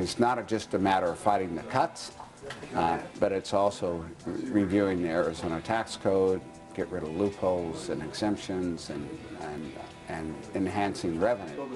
it's not just a matter of fighting the cuts, but it's also reviewing the Arizona tax code, get rid of loopholes and exemptions, and enhancing revenue.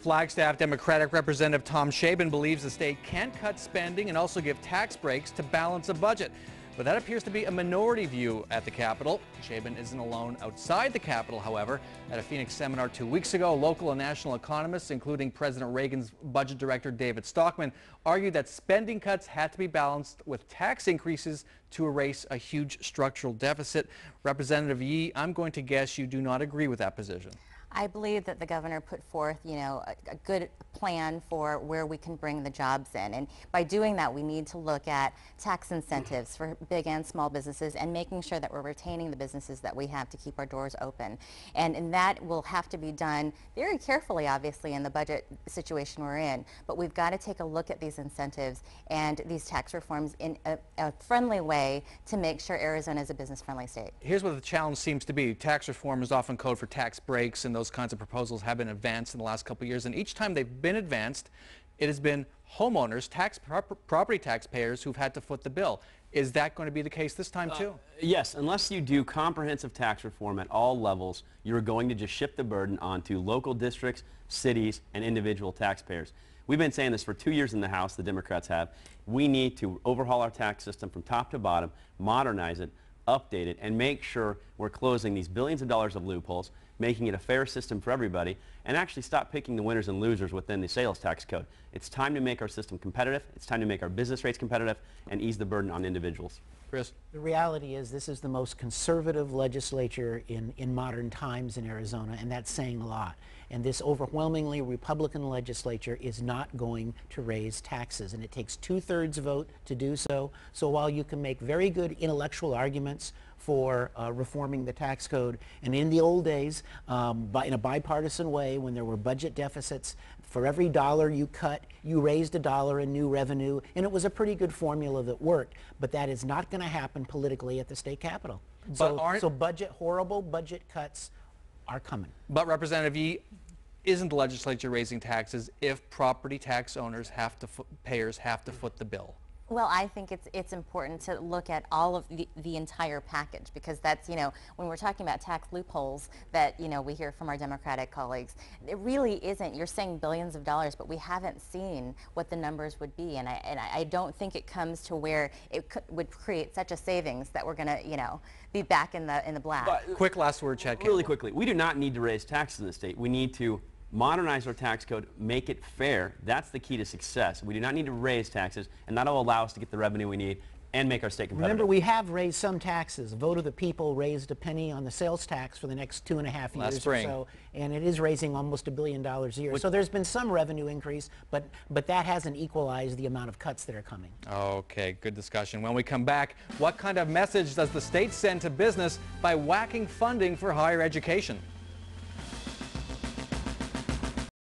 Flagstaff Democratic Representative Tom Chabin believes the state can cut spending and also give tax breaks to balance a budget. But that appears to be a minority view at the Capitol. Chabin isn't alone outside the Capitol, however. At a Phoenix seminar 2 weeks ago, local and national economists, including President Reagan's budget director David Stockman, argued that spending cuts had to be balanced with tax increases to erase a huge structural deficit. Representative Yee, I'm going to guess you do not agree with that position. I believe that the governor put forth, a good plan for where we can bring the jobs in. And by doing that, we need to look at tax incentives for big and small businesses and making sure that we're retaining the businesses that we have to keep our doors open. And that will have to be done very carefully, obviously, in the budget situation we're in. But we've got to take a look at these incentives and these tax reforms in a friendly way to make sure Arizona is a business-friendly state. Here's what the challenge seems to be. Tax reform is often code for tax breaks, and those kinds of proposals have been advanced in the last couple of years, and each time they've been advanced, it has been homeowners, property taxpayers who've had to foot the bill. Is that going to be the case this time too? Yes, unless you do comprehensive tax reform at all levels, you're going to just shift the burden onto local districts, cities, and individual taxpayers. We've been saying this for 2 years in the House, the Democrats have. We need to overhaul our tax system from top to bottom, modernize it, update it, and make sure we're closing these billions of dollars of loopholes, making it a fair system for everybody, and actually stop picking the winners and losers within the sales tax code. It's time to make our system competitive, it's time to make our business rates competitive, and ease the burden on individuals. Chris? The reality is this is the most conservative legislature in modern times in Arizona, and that's saying a lot. And this overwhelmingly Republican legislature is not going to raise taxes, and it takes 2/3 vote to do so. So while you can make very good intellectual arguments for reforming the tax code, and in the old days, in a bipartisan way, when there were budget deficits, for every dollar you cut, you raised $1 in new revenue, and it was a pretty good formula that worked. But that is not going to happen politically at the state capitol. So horrible budget cuts are coming. But Representative Yee, isn't the legislature raising taxes if property tax owners payers have to foot the bill? Well, I think it's important to look at all of the entire package, because that's, when we're talking about tax loopholes that, we hear from our Democratic colleagues, it really isn't. You're saying billions of dollars, but we haven't seen what the numbers would be, and I don't think it comes to where it would create such a savings that we're going to, be back in the black. But, quick last word, Chad. Really quickly, we do not need to raise taxes in the state. We need to modernize our tax code, make it fair. That's the key to success. We do not need to raise taxes, and that will allow us to get the revenue we need and make our state competitive. Remember, we have raised some taxes. A vote of the people raised a penny on the sales tax for the next 2.5 years or so, and it is raising almost $1 billion a year. So there's been some revenue increase, but that hasn't equalized the amount of cuts that are coming. Okay, good discussion. When we come back, what kind of message does the state send to business by whacking funding for higher education?